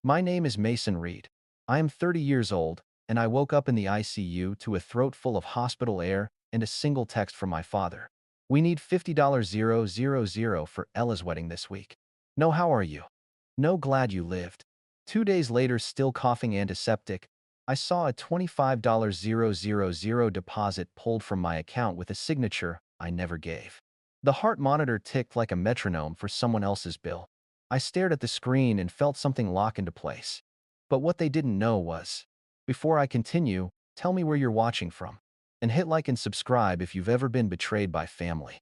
My name is Mason Reed. I am 30 years old, and I woke up in the ICU to a throat full of hospital air and a single text from my father. We need $50,000 for Ella's wedding this week. No, how are you? No, glad you lived. 2 days later, still coughing antiseptic, I saw a $25,000 deposit pulled from my account with a signature I never gave. The heart monitor ticked like a metronome for someone else's bill. I stared at the screen and felt something lock into place. But what they didn't know was, before I continue, tell me where you're watching from. And hit like and subscribe if you've ever been betrayed by family.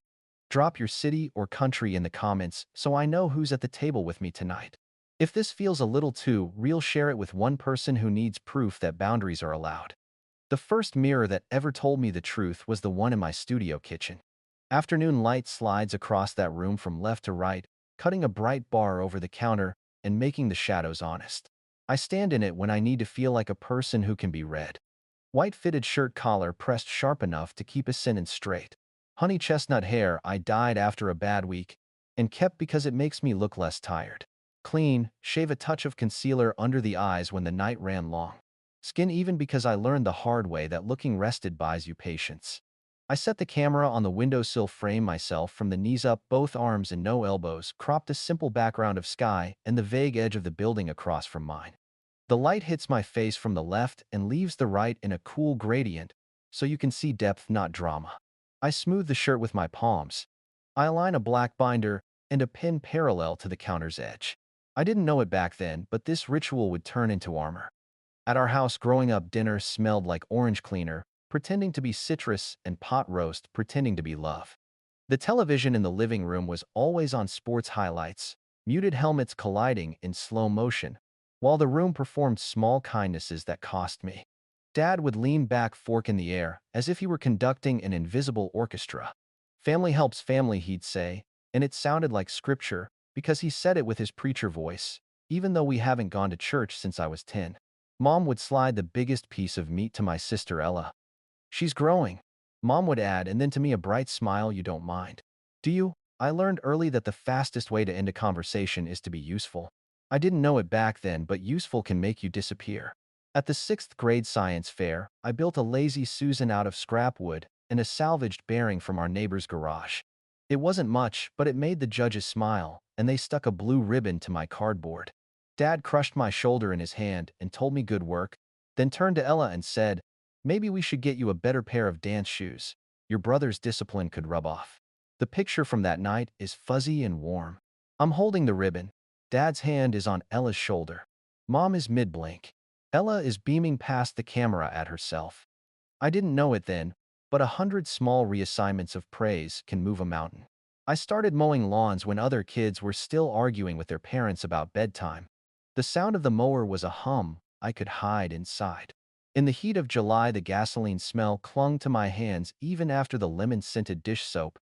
Drop your city or country in the comments so I know who's at the table with me tonight. If this feels a little too real, share it with one person who needs proof that boundaries are allowed. The first mirror that ever told me the truth was the one in my studio kitchen. Afternoon light slides across that room from left to right, cutting a bright bar over the counter and making the shadows honest. I stand in it when I need to feel like a person who can be read. White fitted shirt collar pressed sharp enough to keep a sentence straight. Honey chestnut hair I dyed after a bad week and kept because it makes me look less tired. Clean, shave a touch of concealer under the eyes when the night ran long. Skin even because I learned the hard way that looking rested buys you patience. I set the camera on the windowsill frame myself from the knees up, both arms and no elbows, cropped a simple background of sky and the vague edge of the building across from mine. The light hits my face from the left and leaves the right in a cool gradient, so you can see depth, not drama. I smooth the shirt with my palms. I align a black binder and a pin parallel to the counter's edge. I didn't know it back then, but this ritual would turn into armor. At our house growing up, dinner smelled like orange cleaner, pretending to be citrus, and pot roast, pretending to be love. The television in the living room was always on sports highlights, muted helmets colliding in slow motion, while the room performed small kindnesses that cost me. Dad would lean back, fork in the air, as if he were conducting an invisible orchestra. Family helps family, he'd say, and it sounded like scripture because he said it with his preacher voice, even though we haven't gone to church since I was 10. Mom would slide the biggest piece of meat to my sister Ella. She's growing, Mom would add, and then to me a bright smile. You don't mind, do you? I learned early that the fastest way to end a conversation is to be useful. I didn't know it back then, but useful can make you disappear. At the 6th grade science fair, I built a lazy Susan out of scrap wood and a salvaged bearing from our neighbor's garage. It wasn't much, but it made the judges smile, and they stuck a blue ribbon to my cardboard. Dad crushed my shoulder in his hand and told me good work, then turned to Ella and said, maybe we should get you a better pair of dance shoes. Your brother's discipline could rub off. The picture from that night is fuzzy and warm. I'm holding the ribbon. Dad's hand is on Ella's shoulder. Mom is mid-blink. Ella is beaming past the camera at herself. I didn't know it then, but 100 small reassignments of praise can move a mountain. I started mowing lawns when other kids were still arguing with their parents about bedtime. The sound of the mower was a hum I could hide inside. In the heat of July, the gasoline smell clung to my hands even after the lemon-scented dish soap.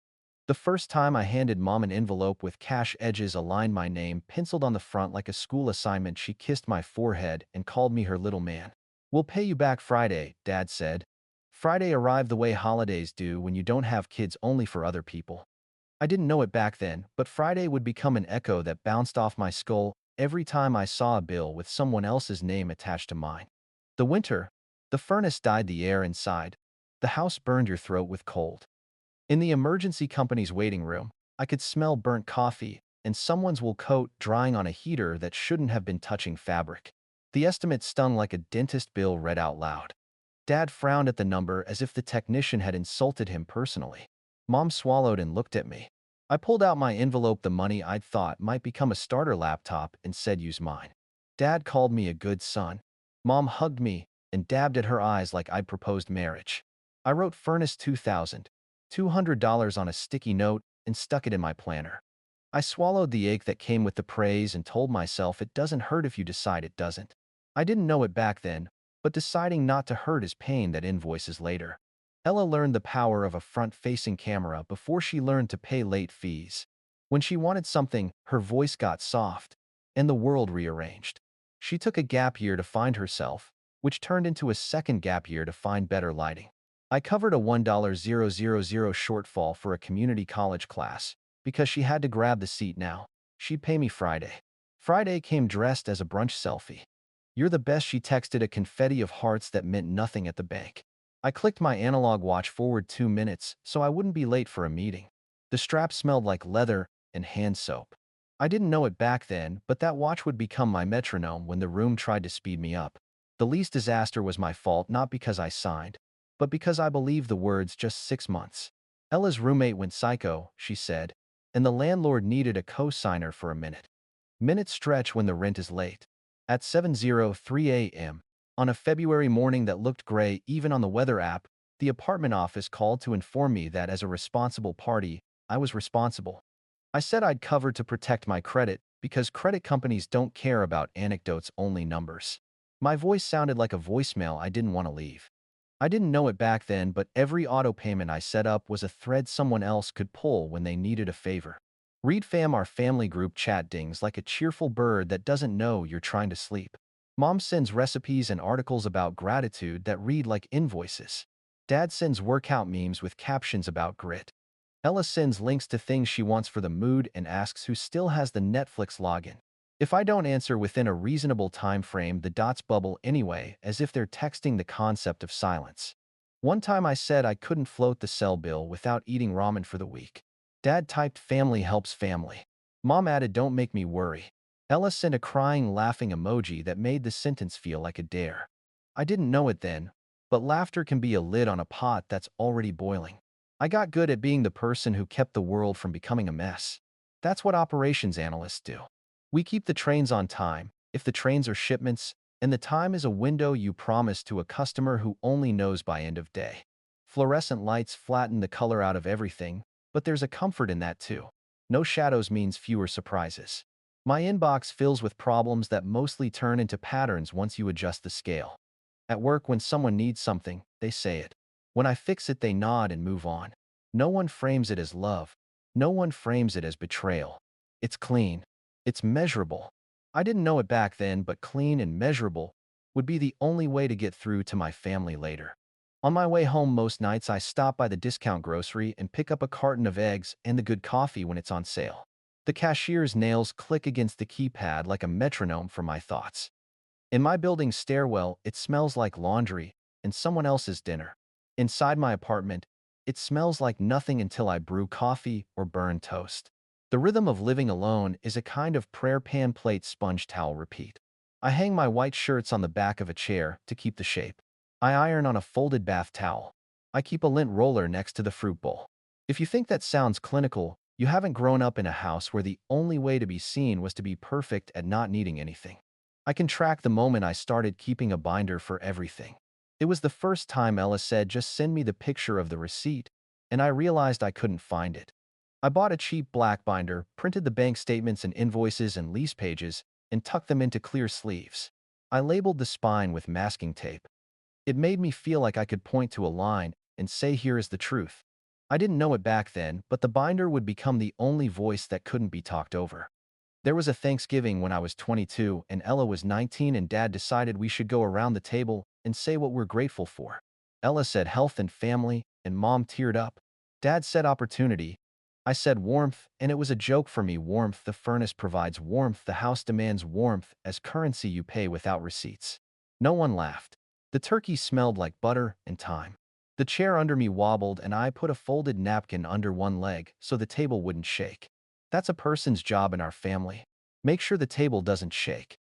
The first time I handed Mom an envelope with cash edges aligned, my name penciled on the front like a school assignment, she kissed my forehead and called me her little man. We'll pay you back Friday, Dad said. Friday arrived the way holidays do when you don't have kids, only for other people. I didn't know it back then, but Friday would become an echo that bounced off my skull every time I saw a bill with someone else's name attached to mine. The winter, the furnace dyed the air inside. The house burned your throat with cold. In the emergency company's waiting room, I could smell burnt coffee and someone's wool coat drying on a heater that shouldn't have been touching fabric. The estimate stung like a dentist bill read out loud. Dad frowned at the number as if the technician had insulted him personally. Mom swallowed and looked at me. I pulled out my envelope, the money I'd thought might become a starter laptop, and said, use mine. Dad called me a good son. Mom hugged me and dabbed at her eyes like I'd proposed marriage. I wrote furnace $2,200 on a sticky note and stuck it in my planner. I swallowed the ache that came with the praise and told myself it doesn't hurt if you decide it doesn't. I didn't know it back then, but deciding not to hurt is pain that invoices later. Ella learned the power of a front-facing camera before she learned to pay late fees. When she wanted something, her voice got soft, and the world rearranged. She took a gap year to find herself, which turned into a second gap year to find better lighting. I covered a $1,000 shortfall for a community college class because she had to grab the seat now. She'd pay me Friday. Friday came dressed as a brunch selfie. "You're the best," she texted, a confetti of hearts that meant nothing at the bank. I clicked my analog watch forward 2 minutes so I wouldn't be late for a meeting. The strap smelled like leather and hand soap. I didn't know it back then, but that watch would become my metronome when the room tried to speed me up. The least disaster was my fault, not because I signed, but because I believed the words "just 6 months." Ella's roommate went psycho, she said, and the landlord needed a co-signer for a minute. Minutes stretch when the rent is late. At 7:03 a.m., on a February morning that looked gray even on the weather app, the apartment office called to inform me that as a responsible party, I was responsible. I said I'd cover to protect my credit because credit companies don't care about anecdotes, only numbers. My voice sounded like a voicemail I didn't want to leave. I didn't know it back then, but every auto payment I set up was a thread someone else could pull when they needed a favor. Read fam, our family group chat dings like a cheerful bird that doesn't know you're trying to sleep. Mom sends recipes and articles about gratitude that read like invoices. Dad sends workout memes with captions about grit. Ella sends links to things she wants for the mood and asks who still has the Netflix login. If I don't answer within a reasonable time frame, the dots bubble anyway, as if they're texting the concept of silence. One time I said I couldn't float the cell bill without eating ramen for the week. Dad typed "family helps family." Mom added "don't make me worry." Ella sent a crying, laughing emoji that made the sentence feel like a dare. I didn't know it then, but laughter can be a lid on a pot that's already boiling. I got good at being the person who kept the world from becoming a mess. That's what operations analysts do. We keep the trains on time, if the trains are shipments, and the time is a window you promise to a customer who only knows by end of day. Fluorescent lights flatten the color out of everything, but there's a comfort in that too. No shadows means fewer surprises. My inbox fills with problems that mostly turn into patterns once you adjust the scale. At work, when someone needs something, they say it. When I fix it, they nod and move on. No one frames it as love. No one frames it as betrayal. It's clean. It's measurable. I didn't know it back then, but clean and measurable would be the only way to get through to my family later. On my way home most nights, I stop by the discount grocery and pick up a carton of eggs and the good coffee when it's on sale. The cashier's nails click against the keypad like a metronome for my thoughts. In my building's stairwell, it smells like laundry and someone else's dinner. Inside my apartment, it smells like nothing until I brew coffee or burn toast. The rhythm of living alone is a kind of prayer, pan, plate, sponge, towel, repeat. I hang my white shirts on the back of a chair to keep the shape. I iron on a folded bath towel. I keep a lint roller next to the fruit bowl. If you think that sounds clinical, you haven't grown up in a house where the only way to be seen was to be perfect at not needing anything. I can track the moment I started keeping a binder for everything. It was the first time Ella said, "just send me the picture of the receipt," and I realized I couldn't find it. I bought a cheap black binder, printed the bank statements and invoices and lease pages, and tucked them into clear sleeves. I labeled the spine with masking tape. It made me feel like I could point to a line and say, "here is the truth." I didn't know it back then, but the binder would become the only voice that couldn't be talked over. There was a Thanksgiving when I was 22 and Ella was 19, and Dad decided we should go around the table and say what we're grateful for. Ella said health and family, and Mom teared up. Dad said opportunity. I said warmth, and it was a joke for me. Warmth, the furnace provides warmth, the house demands warmth as currency you pay without receipts. No one laughed. The turkey smelled like butter and thyme. The chair under me wobbled, and I put a folded napkin under one leg so the table wouldn't shake. That's a person's job in our family. Make sure the table doesn't shake.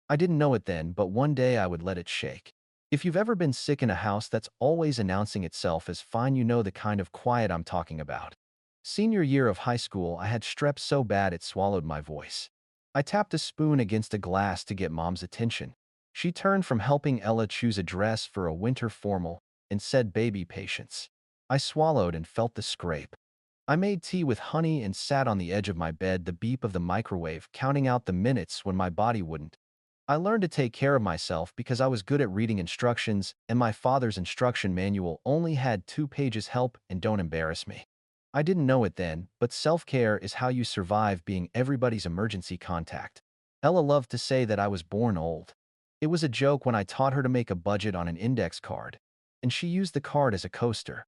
I didn't know it then, but one day I would let it shake. If you've ever been sick in a house that's always announcing itself as fine, you know the kind of quiet I'm talking about. Senior year of high school, I had strep so bad it swallowed my voice. I tapped a spoon against a glass to get Mom's attention. She turned from helping Ella choose a dress for a winter formal and said, "baby, patience." I swallowed and felt the scrape. I made tea with honey and sat on the edge of my bed, the beep of the microwave counting out the minutes when my body wouldn't. I learned to take care of myself because I was good at reading instructions, and my father's instruction manual only had 2 pages: help and don't embarrass me. I didn't know it then, but self-care is how you survive being everybody's emergency contact. Ella loved to say that I was born old. It was a joke when I taught her to make a budget on an index card, and she used the card as a coaster.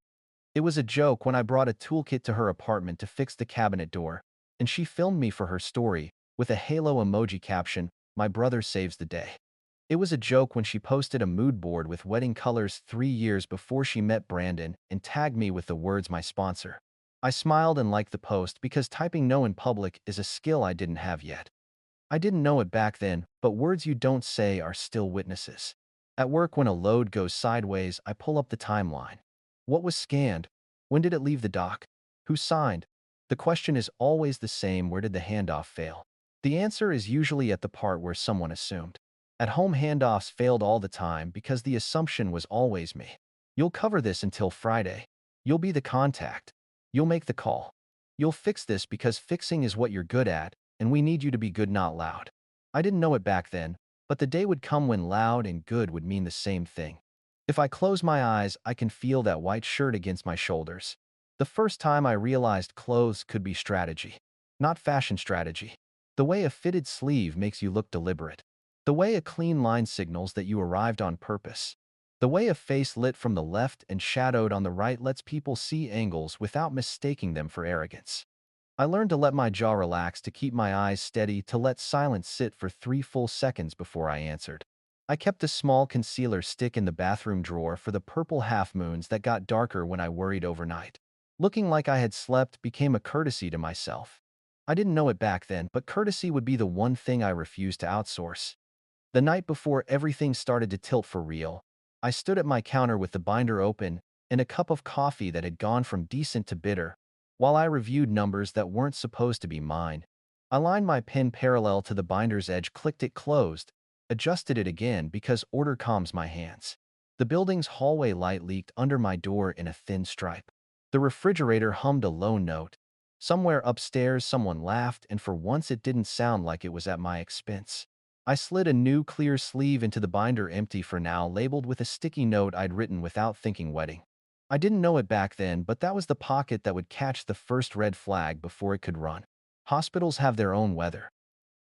It was a joke when I brought a toolkit to her apartment to fix the cabinet door, and she filmed me for her story, with a halo emoji caption, "My brother saves the day." It was a joke when she posted a mood board with wedding colors 3 years before she met Brandon and tagged me with the words "my sponsor." I smiled and liked the post because typing no in public is a skill I didn't have yet. I didn't know it back then, but words you don't say are still witnesses. At work, when a load goes sideways, I pull up the timeline. What was scanned? When did it leave the dock? Who signed? The question is always the same: where did the handoff fail? The answer is usually at the part where someone assumed. At home, handoffs failed all the time because the assumption was always me. You'll cover this until Friday. You'll be the contact. You'll make the call. You'll fix this because fixing is what you're good at, and we need you to be good, not loud. I didn't know it back then, but the day would come when loud and good would mean the same thing. If I close my eyes, I can feel that white shirt against my shoulders. The first time I realized clothes could be strategy, not fashion strategy. The way a fitted sleeve makes you look deliberate. The way a clean line signals that you arrived on purpose. The way a face lit from the left and shadowed on the right lets people see angles without mistaking them for arrogance. I learned to let my jaw relax, to keep my eyes steady, to let silence sit for 3 full seconds before I answered. I kept a small concealer stick in the bathroom drawer for the purple half moons that got darker when I worried overnight. Looking like I had slept became a courtesy to myself. I didn't know it back then, but courtesy would be the one thing I refused to outsource. The night before everything started to tilt for real, I stood at my counter with the binder open and a cup of coffee that had gone from decent to bitter. While I reviewed numbers that weren't supposed to be mine, I lined my pen parallel to the binder's edge, clicked it closed, adjusted it again because order calms my hands. The building's hallway light leaked under my door in a thin stripe. The refrigerator hummed a low note. Somewhere upstairs, someone laughed, and for once it didn't sound like it was at my expense. I slid a new clear sleeve into the binder, empty for now, labeled with a sticky note I'd written without thinking: wedding. I didn't know it back then, but that was the pocket that would catch the first red flag before it could run. Hospitals have their own weather.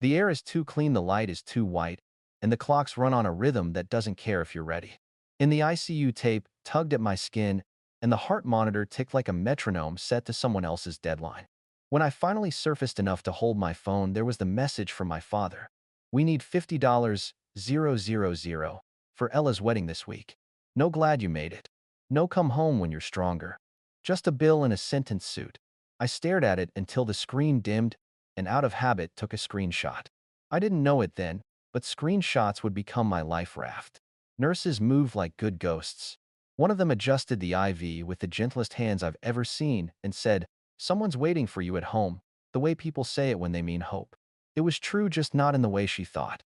The air is too clean, the light is too white, and the clocks run on a rhythm that doesn't care if you're ready. In the ICU, tape tugged at my skin, and the heart monitor ticked like a metronome set to someone else's deadline. When I finally surfaced enough to hold my phone, there was the message from my father. "We need $50, 000, for Ella's wedding this week. No, glad you made it. No, come home when you're stronger." Just a bill and a sentence suit. I stared at it until the screen dimmed and, out of habit, took a screenshot. I didn't know it then, but screenshots would become my life raft. Nurses moved like good ghosts. One of them adjusted the IV with the gentlest hands I've ever seen and said, "Someone's waiting for you at home," the way people say it when they mean hope. It was true, just not in the way she thought.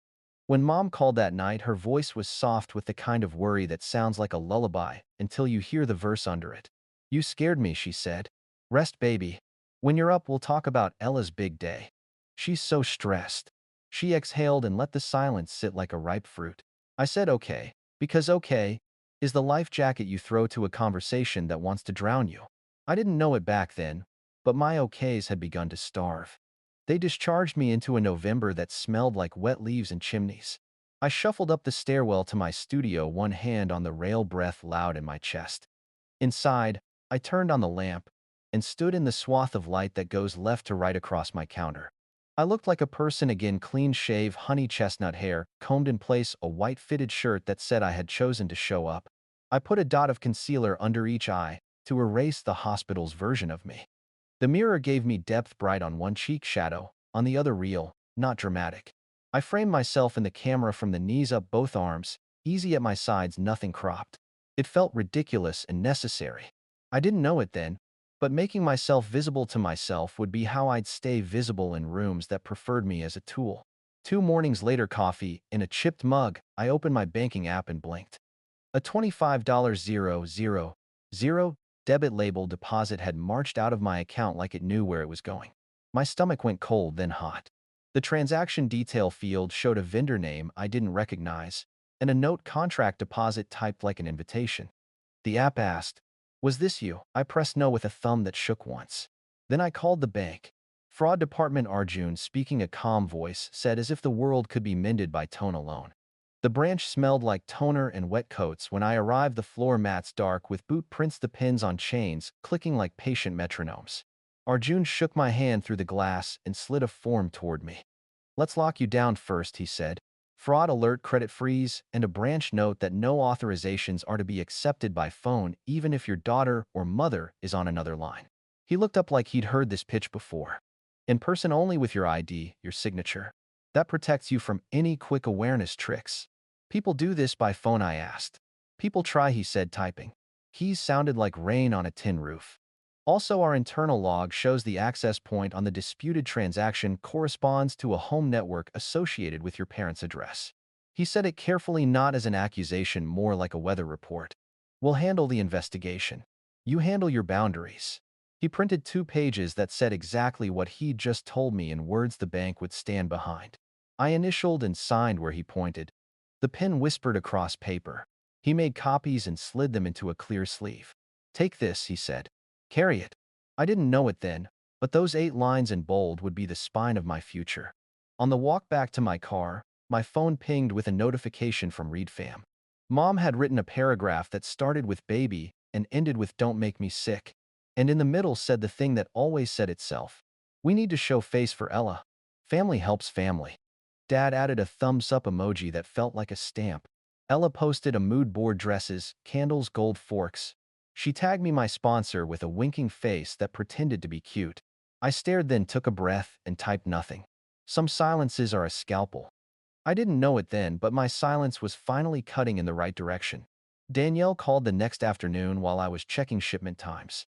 When Mom called that night, her voice was soft with the kind of worry that sounds like a lullaby until you hear the verse under it. "You scared me," she said. "Rest, baby. When you're up, we'll talk about Ella's big day. She's so stressed." She exhaled and let the silence sit like a ripe fruit. I said okay, because okay is the life jacket you throw to a conversation that wants to drown you. I didn't know it back then, but my okays had begun to starve. They discharged me into a November that smelled like wet leaves and chimneys. I shuffled up the stairwell to my studio, one hand on the rail, breath loud in my chest. Inside, I turned on the lamp and stood in the swath of light that goes left to right across my counter. I looked like a person again: clean shave, honey chestnut hair, combed in place, a white fitted shirt that said I had chosen to show up. I put a dot of concealer under each eye to erase the hospital's version of me. The mirror gave me depth: bright on one cheek, shadow on the other, real, not dramatic. I framed myself in the camera from the knees up, both arms easy at my sides, nothing cropped. It felt ridiculous and necessary. I didn't know it then, but making myself visible to myself would be how I'd stay visible in rooms that preferred me as a tool. 2 mornings later, coffee in a chipped mug, I opened my banking app and blinked. A $25,000 debit label deposit had marched out of my account like it knew where it was going. My stomach went cold, then hot. The transaction detail field showed a vendor name I didn't recognize and a note: contract deposit, typed like an invitation. The app asked, "Was this you?" I pressed no with a thumb that shook once. Then I called the bank. Fraud department. Arjun, speaking, a calm voice, said, as if the world could be mended by tone alone. The branch smelled like toner and wet coats. When I arrived, the floor mats dark with boot prints, the pins on chains clicking like patient metronomes. Arjun shook my hand through the glass and slid a form toward me. Let's lock you down first, he said. Fraud alert, credit freeze, and a branch note that no authorizations are to be accepted by phone even if your daughter or mother is on another line. He looked up like he'd heard this pitch before. In person only with your ID, your signature. That protects you from any quick awareness tricks. People do this by phone, I asked. People try, he said, typing. Keys sounded like rain on a tin roof. Also, our internal log shows the access point on the disputed transaction corresponds to a home network associated with your parents' address. He said it carefully, not as an accusation, more like a weather report. We'll handle the investigation. You handle your boundaries. He printed 2 pages that said exactly what he'd just told me in words the bank would stand behind. I initialed and signed where he pointed. The pen whispered across paper. He made copies and slid them into a clear sleeve. Take this, he said. Carry it. I didn't know it then, but those 8 lines in bold would be the spine of my future. On the walk back to my car, my phone pinged with a notification from ReadFam. Mom had written a paragraph that started with baby and ended with don't make me sick, and in the middle said the thing that always said itself. We need to show face for Ella. Family helps family. Dad added a thumbs up emoji that felt like a stamp. Ella posted a mood board, dresses, candles, gold forks. She tagged me, my sponsor, with a winking face that pretended to be cute. I stared, then took a breath and typed nothing. Some silences are a scalpel. I didn't know it then, but my silence was finally cutting in the right direction. Danielle called the next afternoon while I was checking shipment times.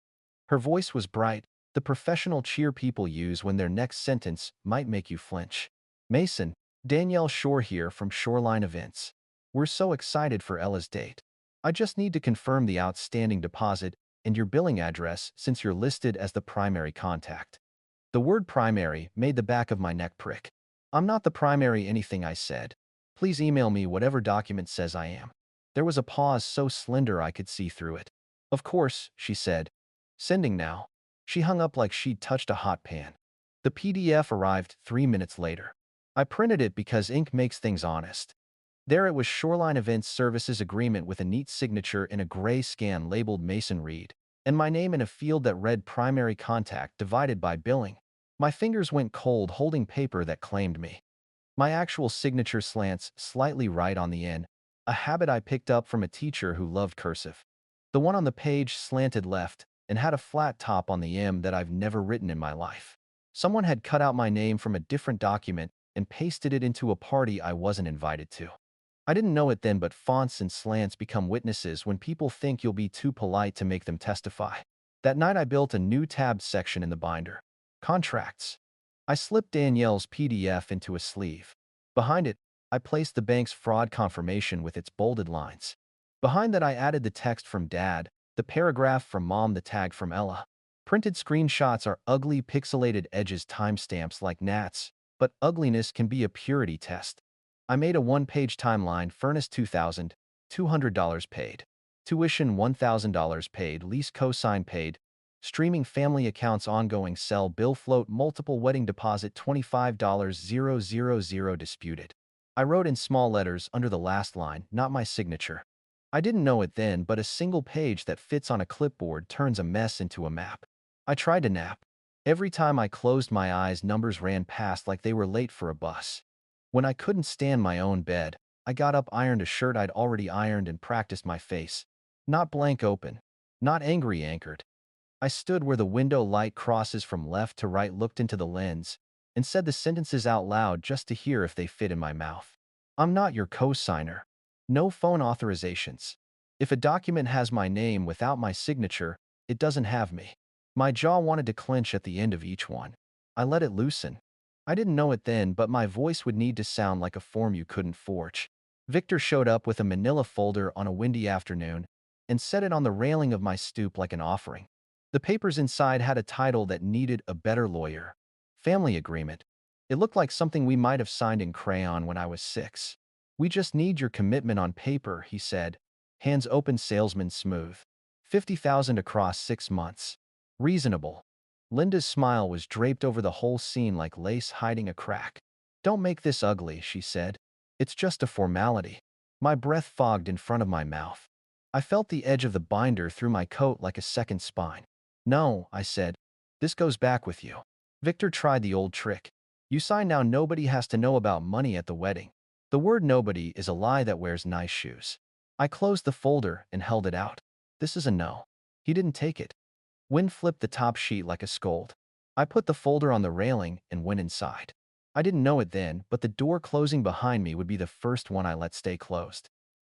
Her voice was bright, the professional cheer people use when their next sentence might make you flinch. Mason, Danielle Shore here from Shoreline Events. We're so excited for Ella's date. I just need to confirm the outstanding deposit and your billing address since you're listed as the primary contact. The word primary made the back of my neck prick. I'm not the primary anything, I said. Please email me whatever document says I am. There was a pause so slender I could see through it. Of course, she said. Sending now. She hung up like she'd touched a hot pan. The PDF arrived 3 minutes later. I printed it because ink makes things honest. There it was, Shoreline Events Services Agreement, with a neat signature in a gray scan labeled Mason Reed, and my name in a field that read Primary Contact divided by billing. My fingers went cold holding paper that claimed me. My actual signature slants slightly right on the end, a habit I picked up from a teacher who loved cursive. The one on the page slanted left and had a flat top on the M that I've never written in my life. Someone had cut out my name from a different document and pasted it into a party I wasn't invited to. I didn't know it then, but fonts and slants become witnesses when people think you'll be too polite to make them testify. That night I built a new tabbed section in the binder. Contracts. I slipped Danielle's PDF into a sleeve. Behind it, I placed the bank's fraud confirmation with its bolded lines. Behind that I added the text from Dad, the paragraph from Mom, the tag from Ella. Printed screenshots are ugly pixelated edges, timestamps like gnats, but ugliness can be a purity test. I made a 1-page timeline: furnace $2,200 paid, tuition $1,000 paid, lease cosign paid, streaming family accounts ongoing, cell bill float, multiple wedding deposit $25,000 disputed. I wrote in small letters under the last line, not my signature. I didn't know it then, but a single page that fits on a clipboard turns a mess into a map. I tried to nap. Every time I closed my eyes, numbers ran past like they were late for a bus. When I couldn't stand my own bed, I got up, ironed a shirt I'd already ironed, and practiced my face. Not blank open. Not angry anchored. I stood where the window light crosses from left to right, looked into the lens, and said the sentences out loud just to hear if they fit in my mouth. I'm not your co-signer. No phone authorizations. If a document has my name without my signature, it doesn't have me. My jaw wanted to clench at the end of each one. I let it loosen. I didn't know it then, but my voice would need to sound like a form you couldn't forge. Victor showed up with a manila folder on a windy afternoon and set it on the railing of my stoop like an offering. The papers inside had a title that needed a better lawyer. Family Agreement. It looked like something we might have signed in crayon when I was 6. We just need your commitment on paper, he said. Hands open, salesman smooth. 50,000 across 6 months. Reasonable. Linda's smile was draped over the whole scene like lace hiding a crack. Don't make this ugly, she said. It's just a formality. My breath fogged in front of my mouth. I felt the edge of the binder through my coat like a second spine. No, I said. This goes back with you. Victor tried the old trick. You sign now nobody has to know about money at the wedding. The word nobody is a lie that wears nice shoes. I closed the folder and held it out. This is a no. He didn't take it. Wind flipped the top sheet like a scold. I put the folder on the railing and went inside. I didn't know it then, but the door closing behind me would be the first one I let stay closed.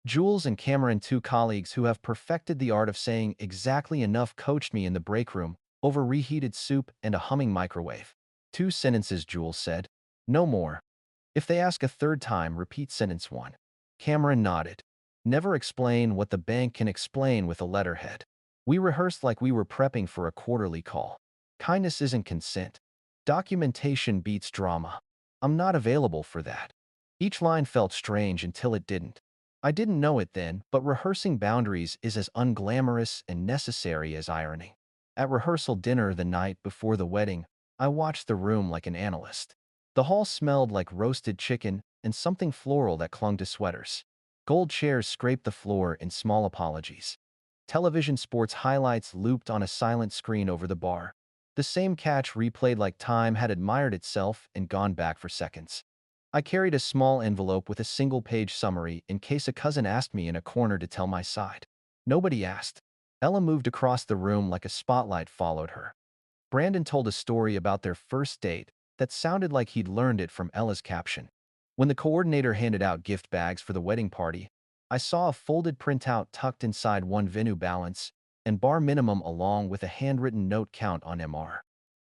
Jules and Cameron, two colleagues who have perfected the art of saying exactly enough, coached me in the break room over reheated soup and a humming microwave. 2 sentences, Jules said. No more. If they ask a third time, repeat sentence 1. Cameron nodded. Never explain what the bank can explain with a letterhead. We rehearsed like we were prepping for a quarterly call. Kindness isn't consent. Documentation beats drama. I'm not available for that. Each line felt strange until it didn't. I didn't know it then, but rehearsing boundaries is as unglamorous and necessary as ironing. At rehearsal dinner the night before the wedding, I watched the room like an analyst. The hall smelled like roasted chicken and something floral that clung to sweaters. Gold chairs scraped the floor in small apologies. Television sports highlights looped on a silent screen over the bar. The same catch replayed like time had admired itself and gone back for seconds. I carried a small envelope with a single-page summary in case a cousin asked me in a corner to tell my side. Nobody asked. Ella moved across the room like a spotlight followed her. Brandon told a story about their first date that sounded like he'd learned it from Ella's caption. When the coordinator handed out gift bags for the wedding party, I saw a folded printout tucked inside one venue balance and bar minimum along with a handwritten note count on MR.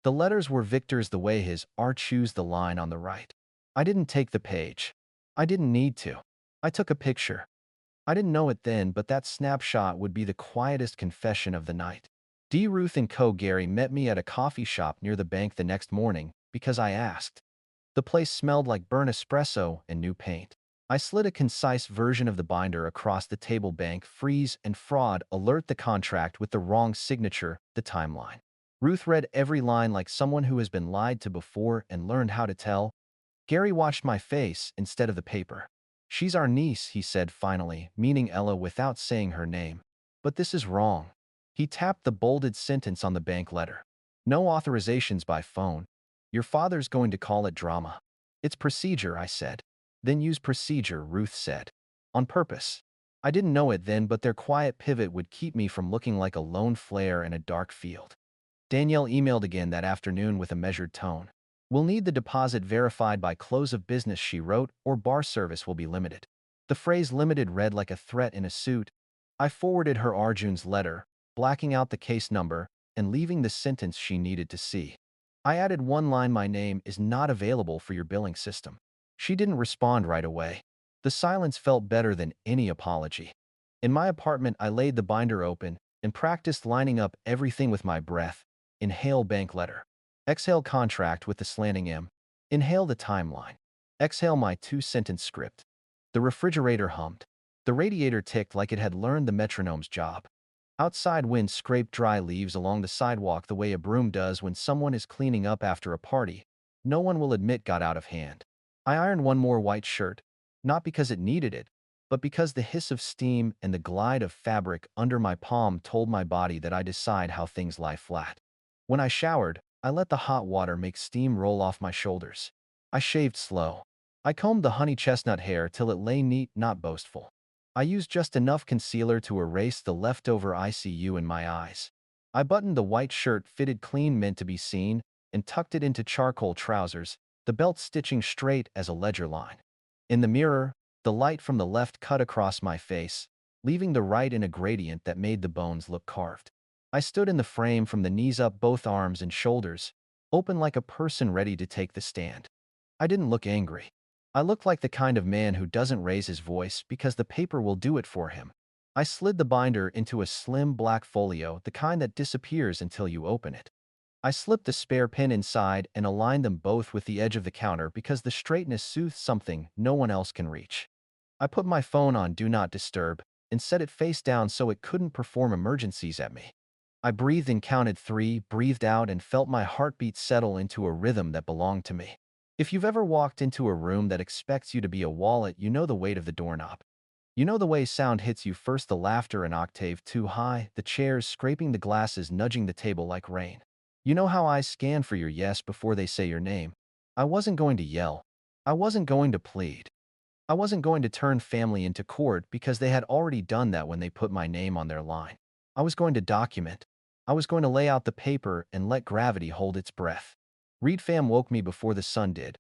The letters were Victor's the way his R chose the line on the right. I didn't take the page. I didn't need to. I took a picture. I didn't know it then, but that snapshot would be the quietest confession of the night. D. Ruth and Co. Gary met me at a coffee shop near the bank the next morning because I asked. The place smelled like burnt espresso and new paint. I slid a concise version of the binder across the table. Bank freeze and fraud alert, the contract with the wrong signature, the timeline. Ruth read every line like someone who has been lied to before and learned how to tell. Gary watched my face instead of the paper. She's our niece, he said finally, meaning Ella without saying her name. But this is wrong. He tapped the bolded sentence on the bank letter. No authorizations by phone. Your father's going to call it drama. It's procedure, I said. Then use procedure, Ruth said. On purpose. I didn't know it then, but their quiet pivot would keep me from looking like a lone flare in a dark field. Danielle emailed again that afternoon with a measured tone. We'll need the deposit verified by close of business, she wrote, or bar service will be limited. The phrase limited read like a threat in a suit. I forwarded her Arjun's letter, blacking out the case number and leaving the sentence she needed to see. I added one line, my name is not available for your billing system. She didn't respond right away. The silence felt better than any apology. In my apartment, I laid the binder open and practiced lining up everything with my breath. Inhale, bank letter. Exhale, contract with the slanting M. Inhale, the timeline. Exhale, my 2-sentence script. The refrigerator hummed. The radiator ticked like it had learned the metronome's job. Outside, wind scraped dry leaves along the sidewalk the way a broom does when someone is cleaning up after a party no one will admit got out of hand. I ironed one more white shirt, not because it needed it, but because the hiss of steam and the glide of fabric under my palm told my body that I decide how things lie flat. When I showered, I let the hot water make steam roll off my shoulders. I shaved slow. I combed the honey chestnut hair till it lay neat, not boastful. I used just enough concealer to erase the leftover ICU in my eyes. I buttoned the white shirt fitted clean meant to be seen and tucked it into charcoal trousers, the belt stitching straight as a ledger line. In the mirror, the light from the left cut across my face, leaving the right in a gradient that made the bones look carved. I stood in the frame from the knees up, both arms and shoulders, open like a person ready to take the stand. I didn't look angry. I looked like the kind of man who doesn't raise his voice because the paper will do it for him. I slid the binder into a slim black folio, the kind that disappears until you open it. I slipped the spare pin inside and aligned them both with the edge of the counter because the straightness soothes something no one else can reach. I put my phone on Do Not Disturb and set it face down so it couldn't perform emergencies at me. I breathed in, counted 3, breathed out, and felt my heartbeat settle into a rhythm that belonged to me. If you've ever walked into a room that expects you to be a wallet, you know the weight of the doorknob. You know the way sound hits you first, the laughter an octave too high, the chairs scraping the glasses nudging the table like rain. You know how eyes scan for your yes before they say your name. I wasn't going to yell. I wasn't going to plead. I wasn't going to turn family into court because they had already done that when they put my name on their line. I was going to document. I was going to lay out the paper and let gravity hold its breath. Reed fam woke me before the sun did.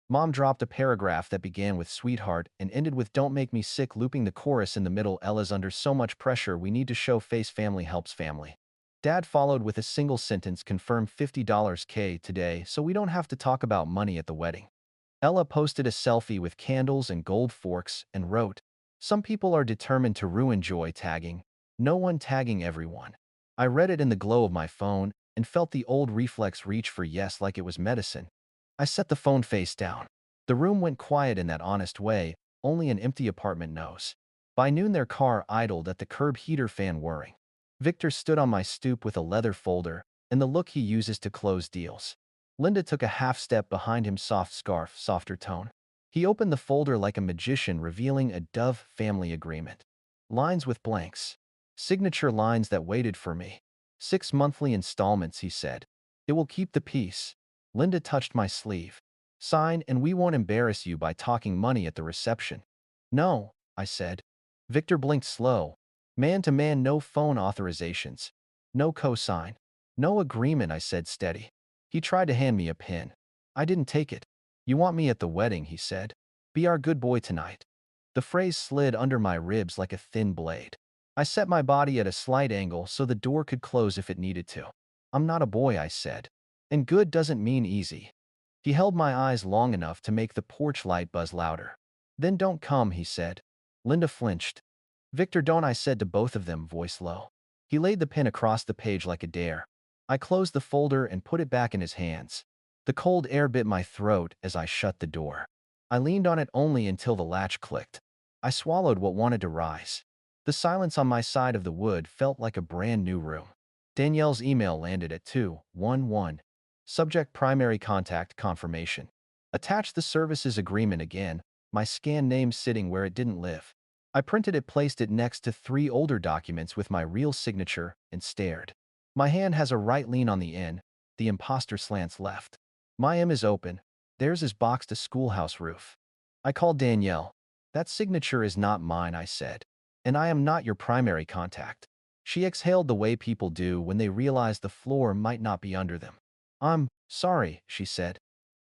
Mom dropped a paragraph that began with sweetheart and ended with don't make me sick, looping the chorus in the middle. Ella's under so much pressure, we need to show face, family helps family. Dad followed with a single sentence, confirm $50 K today so we don't have to talk about money at the wedding. Ella posted a selfie with candles and gold forks and wrote, some people are determined to ruin joy, tagging, no one tagging everyone. I read it in the glow of my phone and felt the old reflex reach for yes like it was medicine. I set the phone face down. The room went quiet in that honest way only an empty apartment knows. By noon their car idled at the curb, heater fan whirring. Victor stood on my stoop with a leather folder and the look he uses to close deals. Linda took a half step behind him, soft scarf, softer tone. He opened the folder like a magician, revealing a Dove family agreement. Lines with blanks. Signature lines that waited for me. 6 monthly installments, he said. It will keep the peace. Linda touched my sleeve. Sign and we won't embarrass you by talking money at the reception. No, I said. Victor blinked slow. Man to man, no phone authorizations. No cosign. No agreement, I said steady. He tried to hand me a pin. I didn't take it. You want me at the wedding, he said. Be our good boy tonight. The phrase slid under my ribs like a thin blade. I set my body at a slight angle so the door could close if it needed to. I'm not a boy, I said. And good doesn't mean easy. He held my eyes long enough to make the porch light buzz louder. Then don't come, he said. Linda flinched. Victor, don't, I said to both of them, voice low. He laid the pen across the page like a dare. I closed the folder and put it back in his hands. The cold air bit my throat as I shut the door. I leaned on it only until the latch clicked. I swallowed what wanted to rise. The silence on my side of the wood felt like a brand new room. Danielle's email landed at 2:11. Subject primary contact confirmation. Attach the services agreement again, my scanned name sitting where it didn't live. I printed it, placed it next to 3 older documents with my real signature, and stared. My hand has a right lean on the N, the imposter slants left. My M is open, theirs is boxed, a schoolhouse roof. I called Danielle. That signature is not mine, I said. And I am not your primary contact. She exhaled the way people do when they realize the floor might not be under them. I'm sorry, she said.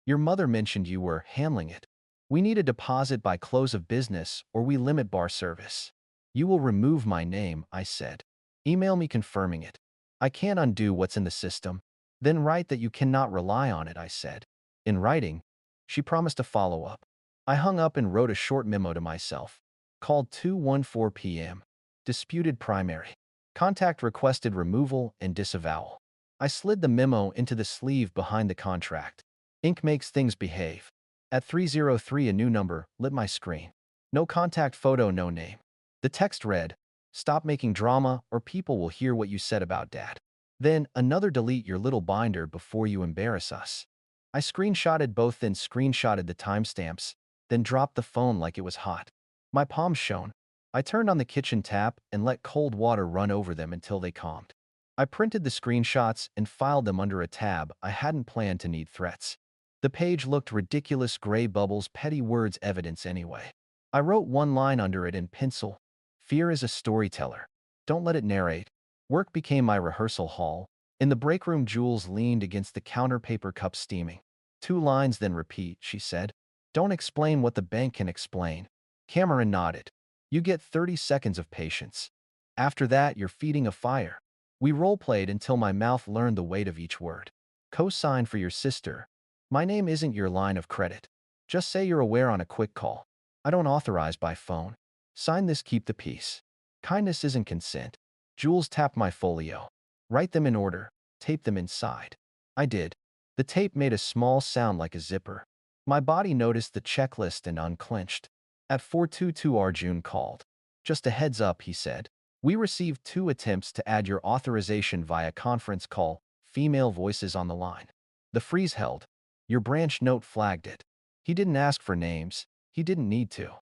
Your mother mentioned you were handling it. We need a deposit by close of business or we limit bar service. You will remove my name, I said. Email me confirming it. I can't undo what's in the system. Then write that you cannot rely on it, I said. In writing, she promised a follow-up. I hung up and wrote a short memo to myself. Called 2:14 p.m. Disputed primary. Contact requested removal and disavowal. I slid the memo into the sleeve behind the contract. Ink makes things behave. At 3:03 a new number lit my screen. No contact photo, no name. The text read, stop making drama or people will hear what you said about Dad. Then another, delete your little binder before you embarrass us. I screenshotted both, then screenshotted the timestamps, then dropped the phone like it was hot. My palms shone. I turned on the kitchen tap and let cold water run over them until they calmed. I printed the screenshots and filed them under a tab I hadn't planned to need threats. The page looked ridiculous, gray bubbles, petty words, evidence anyway. I wrote one line under it in pencil. Fear is a storyteller. Don't let it narrate. Work became my rehearsal hall. In the break room, Jules leaned against the counter, paper cup steaming. 2 lines, then repeat, she said. Don't explain what the bank can explain. Cameron nodded. You get 30 seconds of patience. After that, you're feeding a fire. We role-played until my mouth learned the weight of each word. Co-sign for your sister. My name isn't your line of credit. Just say you're aware on a quick call. I don't authorize by phone. Sign this, keep the peace. Kindness isn't consent. Jules tapped my folio. Write them in order. Tape them inside. I did. The tape made a small sound like a zipper. My body noticed the checklist and unclenched. At 4:22 Arjun called. Just a heads up, he said. We received 2 attempts to add your authorization via conference call, female voices on the line. The freeze held. Your branch note flagged it. He didn't ask for names. He didn't need to.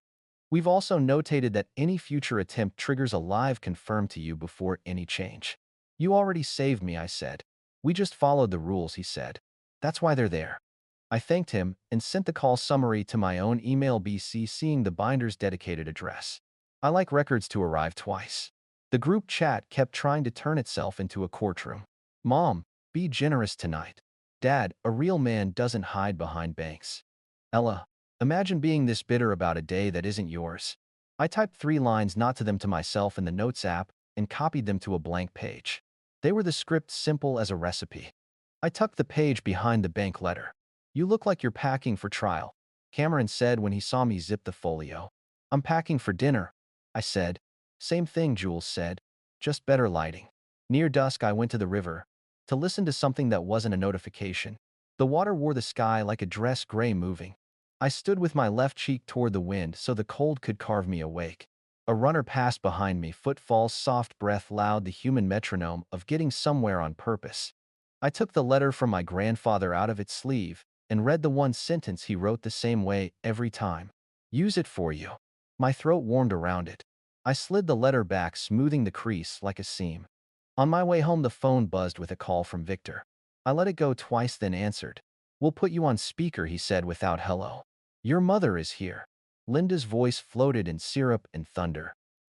We've also notated that any future attempt triggers a live confirm to you before any change. You already saved me, I said. We just followed the rules, he said. That's why they're there. I thanked him and sent the call summary to my own email BC seeing the binder's dedicated address. I like records to arrive twice. The group chat kept trying to turn itself into a courtroom. Mom, be generous tonight. Dad, a real man doesn't hide behind banks. Ella, imagine being this bitter about a day that isn't yours. I typed 3 lines not to them to myself in the Notes app and copied them to a blank page. They were the script simple as a recipe. I tucked the page behind the bank letter. You look like you're packing for trial, Cameron said when he saw me zip the folio. I'm packing for dinner, I said. Same thing, Jules said. Just better lighting. Near dusk, I went to the river to listen to something that wasn't a notification. The water wore the sky like a dress gray moving. I stood with my left cheek toward the wind so the cold could carve me awake. A runner passed behind me, footfalls, soft breath, loud, the human metronome of getting somewhere on purpose. I took the letter from my grandfather out of its sleeve and read the one sentence he wrote the same way every time. Use it for you. My throat warmed around it. I slid the letter back, smoothing the crease like a seam. On my way home, the phone buzzed with a call from Victor. I let it go twice, then answered. We'll put you on speaker, he said without hello. Your mother is here. Linda's voice floated in syrup and thunder.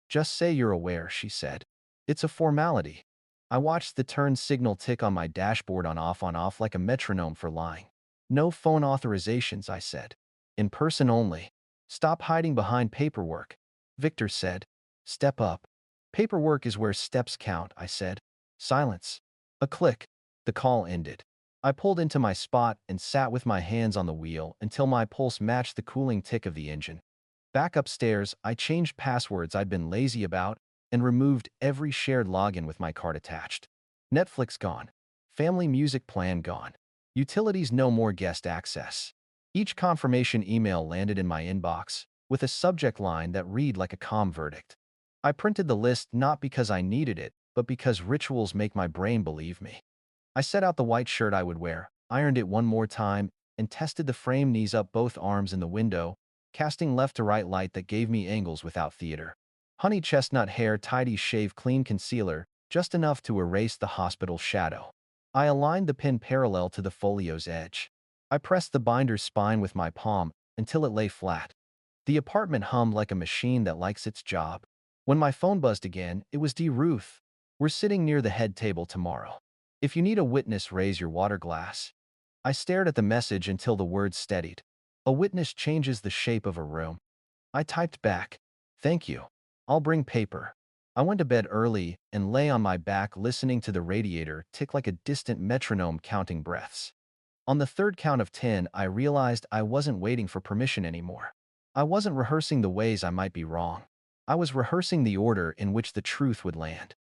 Just say you're aware, she said. It's a formality. I watched the turn signal tick on my dashboard on off like a metronome for lying. No phone authorizations, I said. In person only. Stop hiding behind paperwork. Victor said. Step up. Paperwork is where steps count, I said. Silence. A click. The call ended. I pulled into my spot and sat with my hands on the wheel until my pulse matched the cooling tick of the engine. Back upstairs, I changed passwords I'd been lazy about and removed every shared login with my card attached. Netflix gone. Family music plan gone. Utilities no more guest access. Each confirmation email landed in my inbox with a subject line that read like a calm verdict. I printed the list not because I needed it, but because rituals make my brain believe me. I set out the white shirt I would wear, ironed it one more time, and tested the frame, knees up, both arms in the window, casting left to right light that gave me angles without theater. Honey chestnut hair, tidy shave, clean concealer, just enough to erase the hospital shadow. I aligned the pen parallel to the folio's edge. I pressed the binder's spine with my palm until it lay flat. The apartment hummed like a machine that likes its job. When my phone buzzed again, it was Ruth. We're sitting near the head table tomorrow. If you need a witness, raise your water glass. I stared at the message until the words steadied. A witness changes the shape of a room. I typed back. Thank you. I'll bring paper. I went to bed early and lay on my back listening to the radiator tick like a distant metronome counting breaths. On the third count of 10, I realized I wasn't waiting for permission anymore. I wasn't rehearsing the ways I might be wrong. I was rehearsing the order in which the truth would land.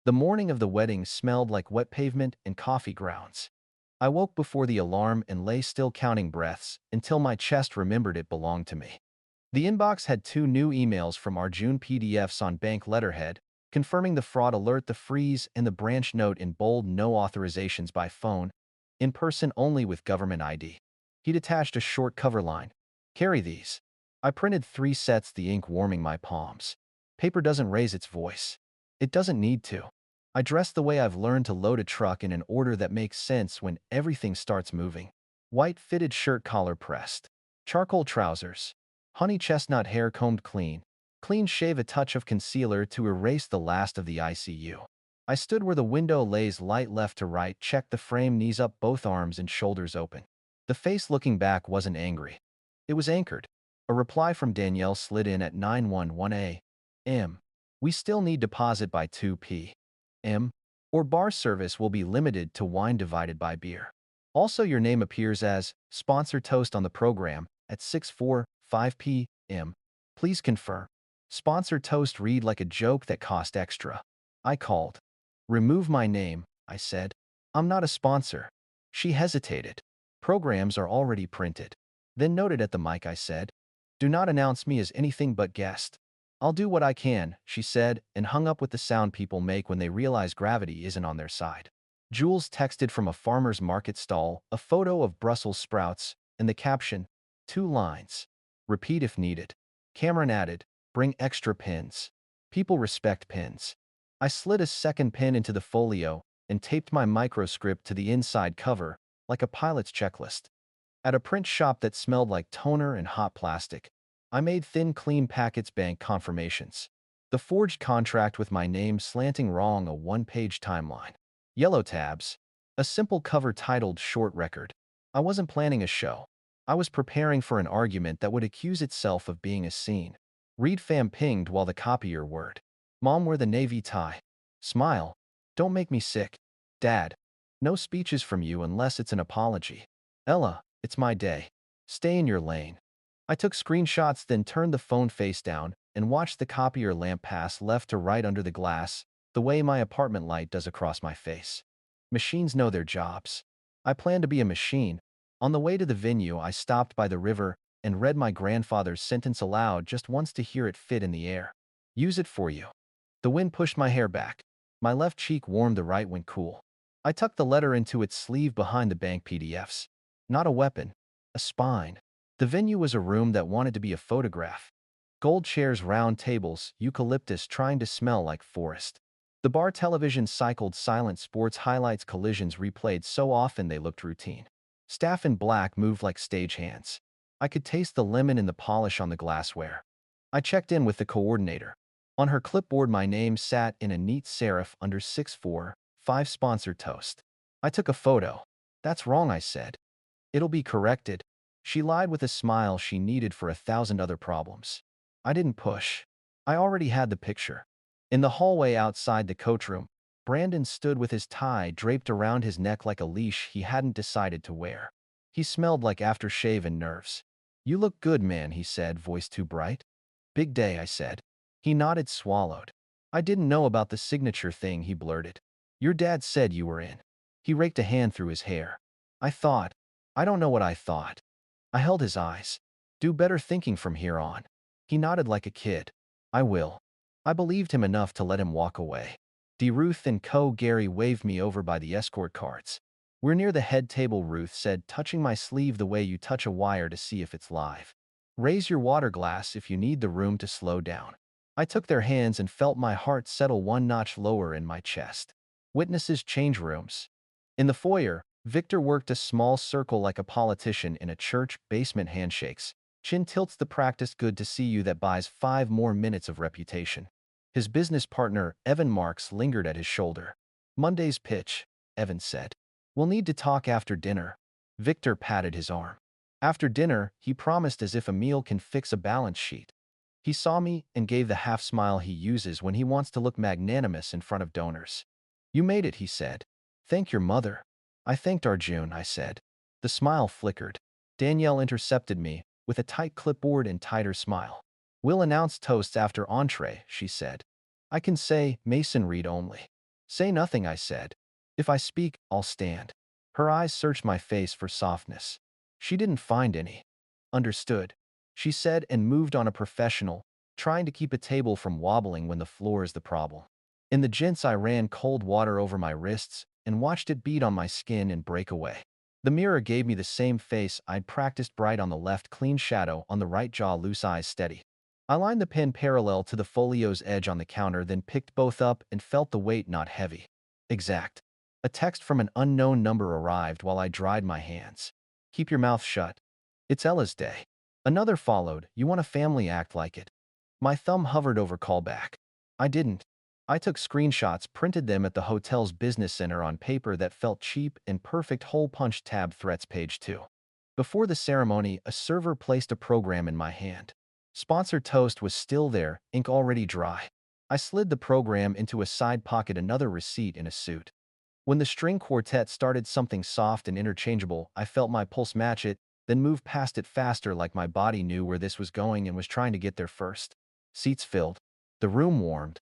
The morning of the wedding smelled like wet pavement and coffee grounds. I woke before the alarm and lay still counting breaths until my chest remembered it belonged to me. The inbox had 2 new emails from Arjun, PDFs on bank letterhead, confirming the fraud alert, the freeze, and the branch note in bold, no authorizations by phone, in person only with government ID. He'd attached a short cover line. Carry these. I printed 3 sets, the ink warming my palms. Paper doesn't raise its voice. It doesn't need to. I dress the way I've learned to load a truck, in an order that makes sense when everything starts moving. White fitted shirt, collar pressed. Charcoal trousers. Honey chestnut hair combed clean. Clean shave, a touch of concealer to erase the last of the ICU. I stood where the window lays, light left to right, checked the frame, knees up, both arms and shoulders open. The face looking back wasn't angry. It was anchored. A reply from Danielle slid in at 9:11 a.m. We still need deposit by 2 p.m. or bar service will be limited to wine divided by beer. Also, your name appears as sponsor toast on the program at 6:45 p.m. Please confirm. Sponsor toast read like a joke that cost extra. I called. Remove my name, I said. I'm not a sponsor. She hesitated. Programs are already printed. Then noted at the mic, I said. Do not announce me as anything but guest. I'll do what I can, she said, and hung up with the sound people make when they realize gravity isn't on their side. Jules texted from a farmer's market stall, a photo of Brussels sprouts, and the caption, 2 lines. Repeat if needed. Cameron added, bring extra pins. People respect pins. I slid a second pin into the folio and taped my microscript to the inside cover, like a pilot's checklist. At a print shop that smelled like toner and hot plastic, I made thin, clean packets bank confirmations. The forged contract with my name slanting wrong a one-page timeline. Yellow tabs. A simple cover titled Short Record. I wasn't planning a show. I was preparing for an argument that would accuse itself of being a scene. Read fam pinged while the copier word. Mom wear the navy tie. Smile. Don't make me sick. Dad. No speeches from you unless it's an apology. Ella, it's my day. Stay in your lane. I took screenshots, then turned the phone face down and watched the copier lamp pass left to right under the glass, the way my apartment light does across my face. Machines know their jobs. I plan to be a machine. On the way to the venue, I stopped by the river and read my grandfather's sentence aloud just once to hear it fit in the air. Use it for you. The wind pushed my hair back. My left cheek warmed, the right went cool. I tucked the letter into its sleeve behind the bank PDFs. Not a weapon, a spine. The venue was a room that wanted to be a photograph. Gold chairs, round tables, eucalyptus trying to smell like forest. The bar television cycled silent sports highlights, collisions replayed so often they looked routine. Staff in black moved like stagehands. I could taste the lemon in the polish on the glassware. I checked in with the coordinator. On her clipboard, my name sat in a neat serif under 6'4", 5 sponsored toast. I took a photo. That's wrong, I said. It'll be corrected. She lied with a smile she needed for 1,000 other problems. I didn't push. I already had the picture. In the hallway outside the coach room, Brandon stood with his tie draped around his neck like a leash he hadn't decided to wear. He smelled like aftershave and nerves. You look good, man, he said, voice too bright. Big day, I said. He nodded, swallowed. I didn't know about the signature thing, he blurted. Your dad said you were in. He raked a hand through his hair. I don't know what I thought. I held his eyes. Do better thinking from here on. He nodded like a kid. I will. I believed him enough to let him walk away. D. Ruth and Co. Gary waved me over by the escort cards. We're near the head table, Ruth said, touching my sleeve the way you touch a wire to see if it's live. Raise your water glass if you need the room to slow down. I took their hands and felt my heart settle one notch lower in my chest. Witnesses change rooms. In the foyer, Victor worked a small circle like a politician in a church basement. Handshakes. Chin tilts, the practice good to see you that buys 5 more minutes of reputation. His business partner, Evan Marks, lingered at his shoulder. Monday's pitch, Evan said. We'll need to talk after dinner. Victor patted his arm. After dinner, he promised, as if a meal can fix a balance sheet. He saw me and gave the half smile he uses when he wants to look magnanimous in front of donors. You made it, he said. Thank your mother. I thanked Arjun, I said. The smile flickered. Danielle intercepted me, with a tight clipboard and tighter smile. We'll announce toasts after entree, she said. I can say, Mason read only. Say nothing, I said. If I speak, I'll stand. Her eyes searched my face for softness. She didn't find any. Understood, she said, and moved on, a professional, trying to keep a table from wobbling when the floor is the problem. In the gents, I ran cold water over my wrists and watched it bead on my skin and break away. The mirror gave me the same face I'd practiced, bright on the left, clean shadow on the right jaw, loose eyes steady. I lined the pen parallel to the folio's edge on the counter, then picked both up and felt the weight, not heavy. Exact. A text from an unknown number arrived while I dried my hands. Keep your mouth shut. It's Ella's day. Another followed. You want a family, act like it. My thumb hovered over callback. I didn't. I took screenshots, printed them at the hotel's business center on paper that felt cheap and perfect, hole punch tab threats, page 2. Before the ceremony, a server placed a program in my hand. Sponsored toast was still there, ink already dry. I slid the program into a side pocket, another receipt in a suit. When the string quartet started something soft and interchangeable, I felt my pulse match it, then move past it faster, like my body knew where this was going and was trying to get there first. Seats filled. The room warmed.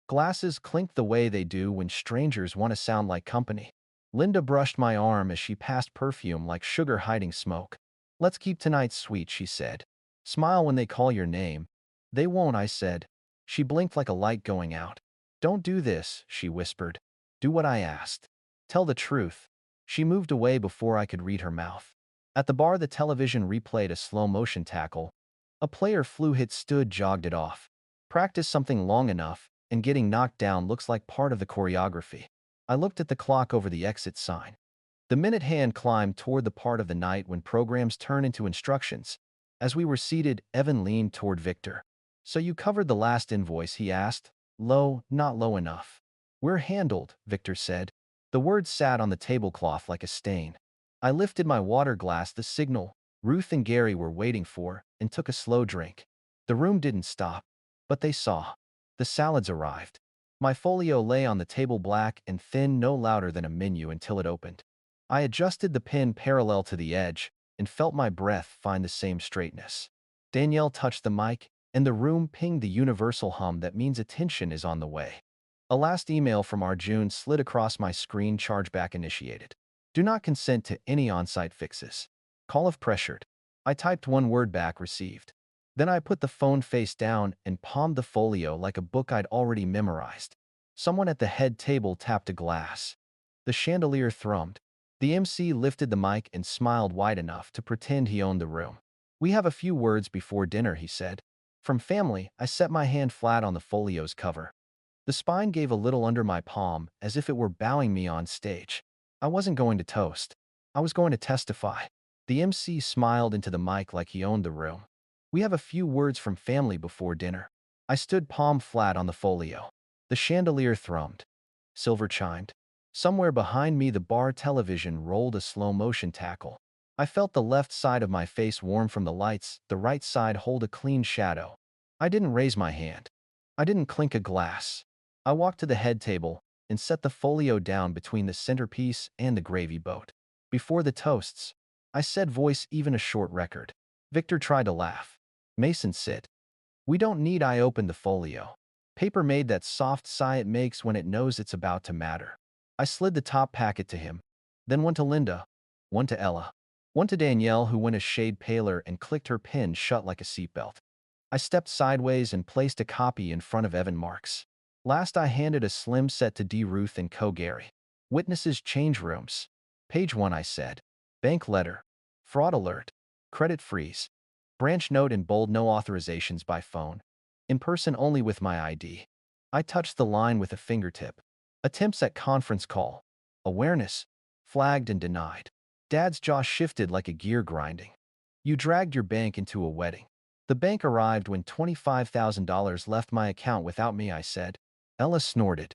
Glasses clinked the way they do when strangers want to sound like company. Linda brushed my arm as she passed perfume like sugar hiding smoke. Let's keep tonight sweet, she said. Smile when they call your name. They won't, I said. She blinked like a light going out. Don't do this, she whispered. Do what I asked. Tell the truth. She moved away before I could read her mouth. At the bar, the television replayed a slow-motion tackle. A player flew hit, stood, jogged it off. Practice something long enough, and getting knocked down looks like part of the choreography. I looked at the clock over the exit sign. The minute hand climbed toward the part of the night when programs turn into instructions. As we were seated, Evan leaned toward Victor. "So you covered the last invoice?" he asked. "Low, not low enough." "We're handled," Victor said. The words sat on the tablecloth like a stain. I lifted my water glass, the signal Ruth and Gary were waiting for, and took a slow drink. The room didn't stop, but they saw. The salads arrived. My folio lay on the table, black and thin, no louder than a menu, until it opened. I adjusted the pin parallel to the edge and felt my breath find the same straightness. Danielle touched the mic, and the room pinged the universal hum that means attention is on the way. A last email from Arjun slid across my screen, chargeback initiated. Do not consent to any on-site fixes. Call if pressured. I typed one word back, received. Then I put the phone face down and palmed the folio like a book I'd already memorized. Someone at the head table tapped a glass. The chandelier thrummed. The MC lifted the mic and smiled wide enough to pretend he owned the room. "We have a few words before dinner," he said. "From family." I set my hand flat on the folio's cover. The spine gave a little under my palm, as if it were bowing me on stage. I wasn't going to toast. I was going to testify. The MC smiled into the mic like he owned the room. "We have a few words from family before dinner." I stood palm flat on the folio. The chandelier thrummed. Silver chimed. Somewhere behind me, the bar television rolled a slow-motion tackle. I felt the left side of my face warm from the lights, the right side hold a clean shadow. I didn't raise my hand. I didn't clink a glass. I walked to the head table and set the folio down between the centerpiece and the gravy boat. "Before the toasts," I said, voice even a short record. Victor tried to laugh. "Mason, sit." "We don't need." I opened the folio. Paper made that soft sigh it makes when it knows it's about to matter. I slid the top packet to him, then one to Linda, one to Ella, one to Danielle, who went a shade paler and clicked her pin shut like a seatbelt. I stepped sideways and placed a copy in front of Evan Marks. Last, I handed a slim set to D. Ruth and Co. Gary. "Witnesses change rooms." "Page 1, I said. "Bank letter. Fraud alert. Credit freeze. Branch note in bold, no authorizations by phone. In person only with my ID." I touched the line with a fingertip. "Attempts at conference call. Awareness. Flagged and denied." Dad's jaw shifted like a gear grinding. "You dragged your bank into a wedding." "The bank arrived when $25,000 left my account without me," I said. Ella snorted.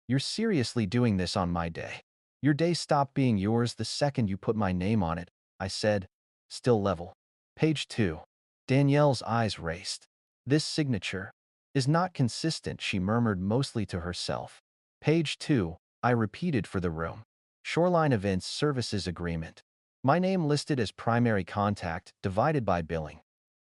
"You're seriously doing this on my day?" "Your day stopped being yours the second you put my name on it," I said, still level. "Page 2. Danielle's eyes raced. "This signature is not consistent," she murmured, mostly to herself. "Page 2, I repeated for the room. "Shoreline Events Services Agreement. My name listed as primary contact, divided by billing.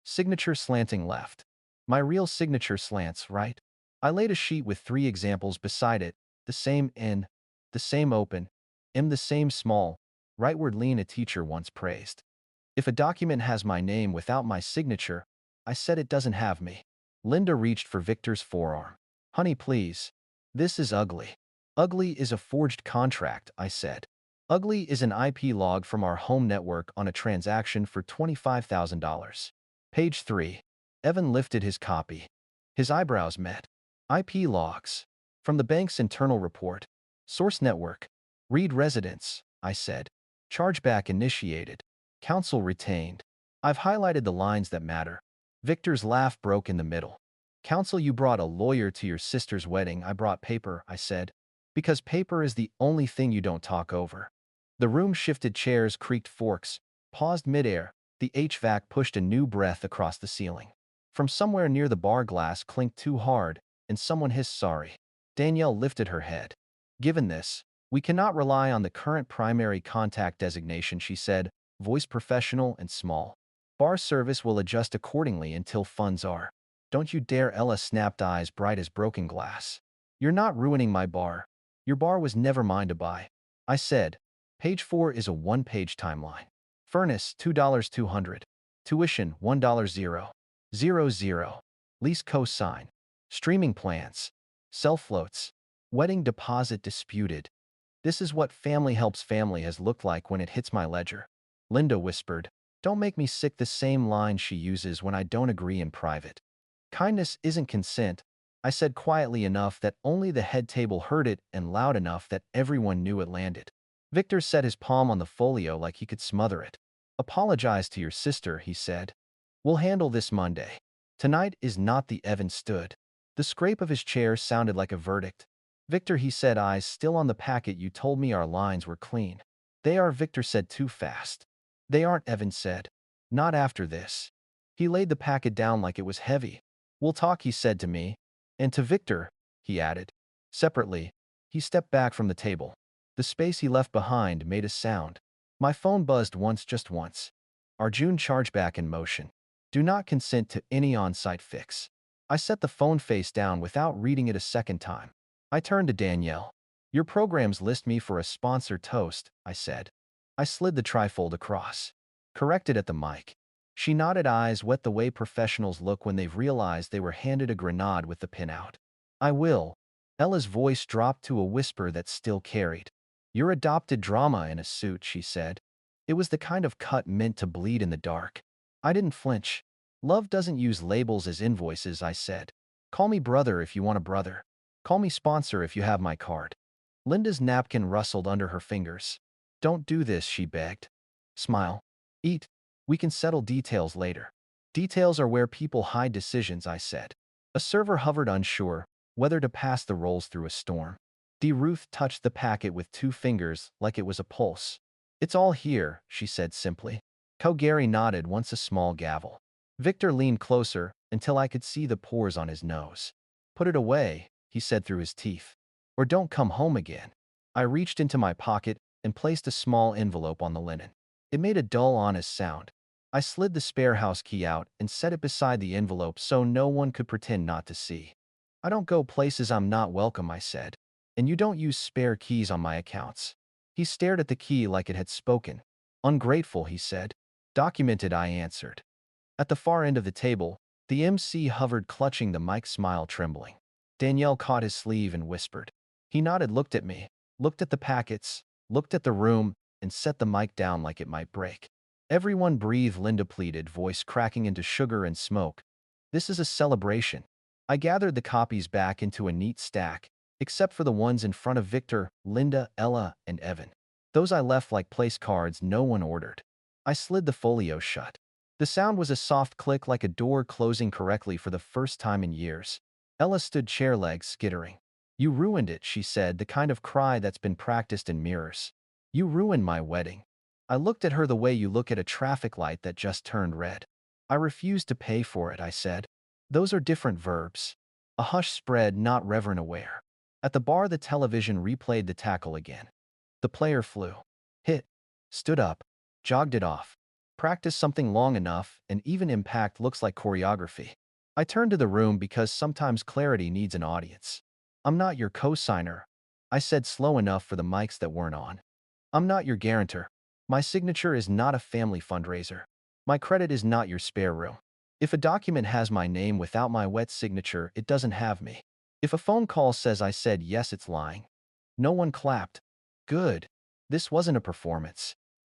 Signature slanting left. My real signature slants right." I laid a sheet with 3 examples beside it, the same N, the same open, M, the same small, rightward lean, a teacher once praised. "If a document has my name without my signature," I said, "it doesn't have me." Linda reached for Victor's forearm. "Honey, please. This is ugly." "Ugly is a forged contract," I said. "Ugly is an IP log from our home network on a transaction for $25,000. Page 3. Evan lifted his copy. His eyebrows met. "IP logs. From the bank's internal report. Source network. Read residence," I said. "Chargeback initiated. Counsel retained." I've highlighted the lines that matter. Victor's laugh broke in the middle. "Counsel, you brought a lawyer to your sister's wedding." "I brought paper," I said. "Because paper is the only thing you don't talk over." The room shifted, chairs creaked, forks paused midair. The HVAC pushed a new breath across the ceiling. From somewhere near the bar, glass clinked too hard, and someone hissed, "Sorry." Danielle lifted her head. "Given this, we cannot rely on the current primary contact designation," she said, voice professional and small. "Bar service will adjust accordingly until funds are." "Don't you dare," Ella snapped, eyes bright as broken glass. "You're not ruining my bar. Your bar was never mine to buy." I said. Page 4 is a 1-page timeline. Furnace, $2,200. Tuition, $1,000. Lease co-sign. Streaming plans. Cell floats. Wedding deposit disputed. "This is what family helps family has looked like when it hits my ledger." Linda whispered. "Don't make me sick," the same line she uses when I don't agree in private. "Kindness isn't consent," I said quietly enough that only the head table heard it and loud enough that everyone knew it landed. Victor set his palm on the folio like he could smother it. Apologize to your sister, he said. We'll handle this Monday. Tonight is not the Evan stood. The scrape of his chair sounded like a verdict. Victor, he said, eyes still on the packet. You told me our lines were clean. They are, Victor said too fast. They aren't, Evan said. Not after this. He laid the packet down like it was heavy. We'll talk, he said to me. And to Victor, he added. Separately, he stepped back from the table. The space he left behind made a sound. My phone buzzed once, just once. Arjun chargeback in motion. Do not consent to any on-site fix. I set the phone face down without reading it a second time. I turned to Danielle. Your programs list me for a sponsor toast, I said. I slid the trifold across. Corrected at the mic. She nodded, eyes wet the way professionals look when they've realized they were handed a grenade with the pin out. I will. Ella's voice dropped to a whisper that still carried. Your adopted drama in a suit, she said. It was the kind of cut meant to bleed in the dark. I didn't flinch. Love doesn't use labels as invoices, I said. Call me brother if you want a brother. Call me sponsor if you have my card. Linda's napkin rustled under her fingers. Don't do this, she begged. Smile. Eat. We can settle details later. Details are where people hide decisions, I said. A server hovered unsure whether to pass the rolls through a storm. D. Ruth touched the packet with 2 fingers like it was a pulse. It's all here, she said simply. Gary nodded once, a small gavel. Victor leaned closer until I could see the pores on his nose. Put it away, he said through his teeth. Or don't come home again. I reached into my pocket and placed a small envelope on the linen. It made a dull, honest sound. I slid the spare house key out and set it beside the envelope so no one could pretend not to see. I don't go places I'm not welcome, I said. And you don't use spare keys on my accounts. He stared at the key like it had spoken. Ungrateful, he said. Documented, I answered. At the far end of the table, the MC hovered, clutching the mic, smile trembling. Danielle caught his sleeve and whispered. He nodded, looked at me, looked at the packets, looked at the room, and set the mic down like it might break. Everyone breathe, Linda pleaded, voice cracking into sugar and smoke. This is a celebration. I gathered the copies back into a neat stack, except for the ones in front of Victor, Linda, Ella, and Evan. Those I left like place cards no one ordered. I slid the folio shut. The sound was a soft click, like a door closing correctly for the first time in years. Ella stood chair legs skittering. You ruined it, she said, the kind of cry that's been practiced in mirrors. You ruined my wedding. I looked at her the way you look at a traffic light that just turned red. I refused to pay for it, I said. Those are different verbs. A hush spread, not reverent aware. At the bar, the television replayed the tackle again. The player flew. Hit. Stood up. Jogged it off. Practice something long enough, and even impact looks like choreography. I turned to the room because sometimes clarity needs an audience. I'm not your co-signer, I said, slow enough for the mics that weren't on. I'm not your guarantor. My signature is not a family fundraiser. My credit is not your spare room. If a document has my name without my wet signature, it doesn't have me. If a phone call says I said yes, it's lying. No one clapped. Good. This wasn't a performance.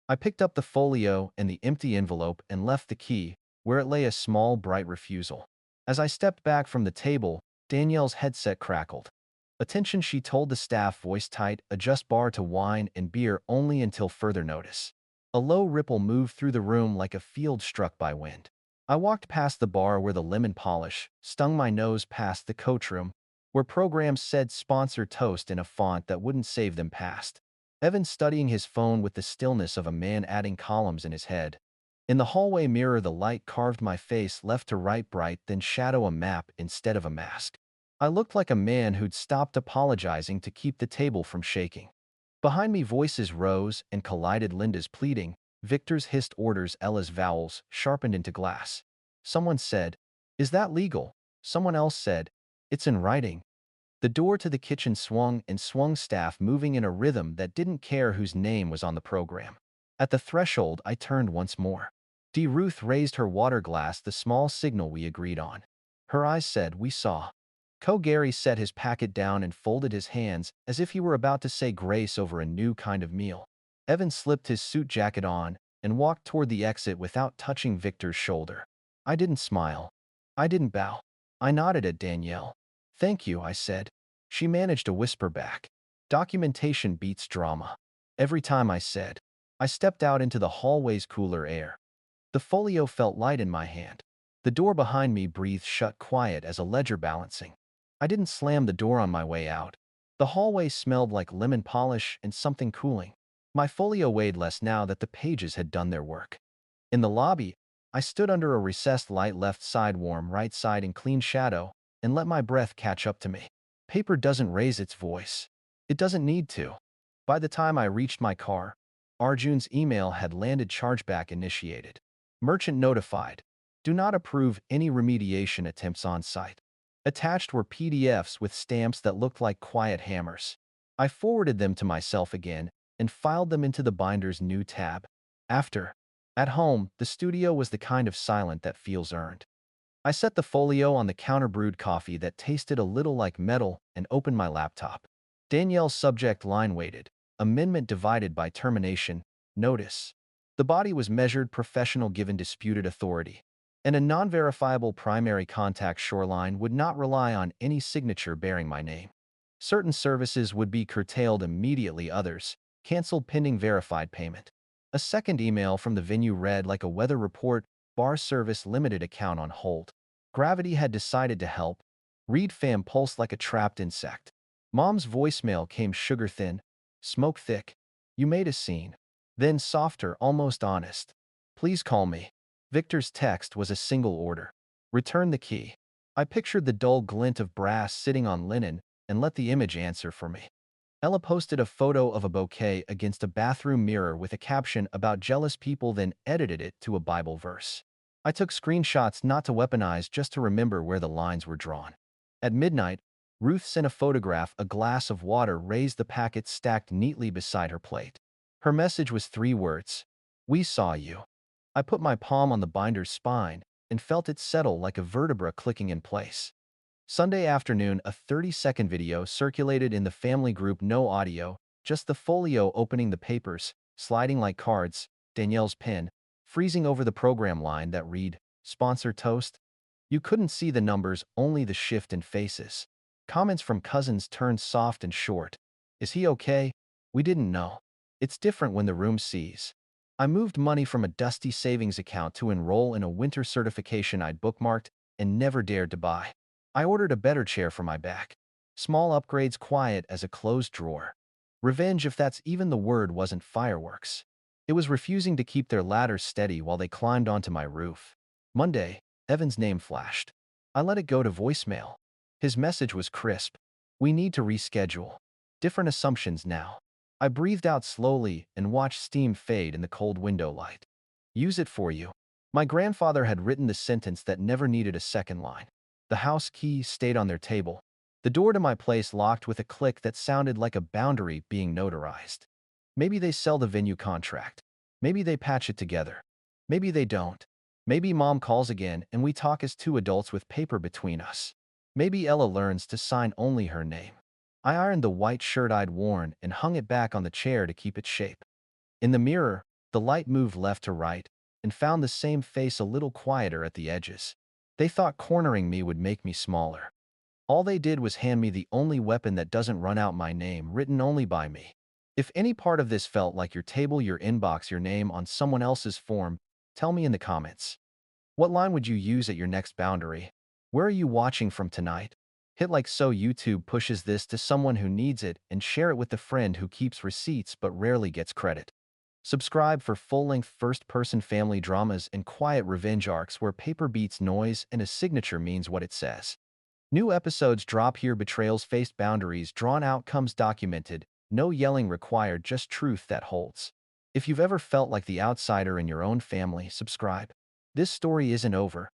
I picked up the folio and the empty envelope and left the key, where it lay, a small, bright refusal. As I stepped back from the table, Danielle's headset crackled. Attention, she told the staff, voice tight, adjust bar to wine and beer only until further notice. A low ripple moved through the room like a field struck by wind. I walked past the bar where the lemon polish stung my nose, past the coach room, where programs said sponsor toast in a font that wouldn't save them, past Evan studying his phone with the stillness of a man adding columns in his head. In the hallway mirror, the light carved my face left to right, bright, then shadow, a map instead of a mask. I looked like a man who'd stopped apologizing to keep the table from shaking. Behind me, voices rose and collided, Linda's pleading, Victor's hissed orders, Ella's vowels sharpened into glass. Someone said, "Is that legal?" Someone else said, "It's in writing." The door to the kitchen swung and swung, staff moving in a rhythm that didn't care whose name was on the program. At the threshold, I turned once more. D. Ruth raised her water glass, the small signal we agreed on. Her eyes said, "We saw." Gary set his packet down and folded his hands as if he were about to say grace over a new kind of meal. Evan slipped his suit jacket on and walked toward the exit without touching Victor's shoulder. I didn't smile. I didn't bow. I nodded at Danielle. "Thank you," I said. She managed to whisper back. Documentation beats drama. Every time I said, I stepped out into the hallway's cooler air. The folio felt light in my hand. The door behind me breathed shut quiet as a ledger balancing. I didn't slam the door on my way out. The hallway smelled like lemon polish and something cooling. My folio weighed less now that the pages had done their work. In the lobby, I stood under a recessed light, left side warm, right side in clean shadow, and let my breath catch up to me. Paper doesn't raise its voice. It doesn't need to. By the time I reached my car, Arjun's email had landed, chargeback initiated. Merchant notified. Do not approve any remediation attempts on site. Attached were PDFs with stamps that looked like quiet hammers. I forwarded them to myself again and filed them into the binder's new tab. After, at home, the studio was the kind of silent that feels earned. I set the folio on the counter, brewed coffee that tasted a little like metal, and opened my laptop. Danielle's subject line waited. Amendment divided by termination. Notice. The body was measured professional given disputed authority. And a non-verifiable primary contact. Shoreline would not rely on any signature bearing my name. Certain services would be curtailed immediately, others canceled pending verified payment. A second email from the venue read like a weather report. Bar service limited account on hold. Gravity had decided to help. Read fam pulsed like a trapped insect. Mom's voicemail came sugar thin, smoke thick. You made a scene. Then softer, almost honest. Please call me. Victor's text was a single order. Return the key. I pictured the dull glint of brass sitting on linen and let the image answer for me. Ella posted a photo of a bouquet against a bathroom mirror with a caption about jealous people, then edited it to a Bible verse. I took screenshots, not to weaponize, just to remember where the lines were drawn. At midnight, Ruth sent a photograph. A glass of water raised the packet stacked neatly beside her plate. Her message was 3 words. We saw you. I put my palm on the binder's spine and felt it settle like a vertebra clicking in place. Sunday afternoon, a 30-second video circulated in the family group. No audio, just the folio opening the papers, sliding like cards, Danielle's pen, freezing over the program line that read, Sponsor Toast. You couldn't see the numbers, only the shift in faces. Comments from cousins turned soft and short. Is he okay? We didn't know. It's different when the room sees. I moved money from a dusty savings account to enroll in a winter certification I'd bookmarked and never dared to buy. I ordered a better chair for my back. Small upgrades, quiet as a closed drawer. Revenge, if that's even the word, wasn't fireworks. It was refusing to keep their ladders steady while they climbed onto my roof. Monday, Evan's name flashed. I let it go to voicemail. His message was crisp. We need to reschedule. Different assumptions now. I breathed out slowly and watched steam fade in the cold window light. Use it for you. My grandfather had written the sentence that never needed a second line. The house key stayed on their table. The door to my place locked with a click that sounded like a boundary being notarized. Maybe they sell the venue contract. Maybe they patch it together. Maybe they don't. Maybe Mom calls again and we talk as 2 adults with paper between us. Maybe Ella learns to sign only her name. I ironed the white shirt I'd worn and hung it back on the chair to keep its shape. In the mirror, the light moved left to right and found the same face, a little quieter at the edges. They thought cornering me would make me smaller. All they did was hand me the only weapon that doesn't run out, my name, written only by me. If any part of this felt like your table, your inbox, your name on someone else's form, tell me in the comments. What line would you use at your next boundary? Where are you watching from tonight? Hit like so YouTube pushes this to someone who needs it, and share it with the friend who keeps receipts but rarely gets credit. Subscribe for full-length first-person family dramas and quiet revenge arcs where paper beats noise and a signature means what it says. New episodes drop here. Betrayals faced, boundaries drawn, outcomes documented, no yelling required, just truth that holds. If you've ever felt like the outsider in your own family, subscribe. This story isn't over.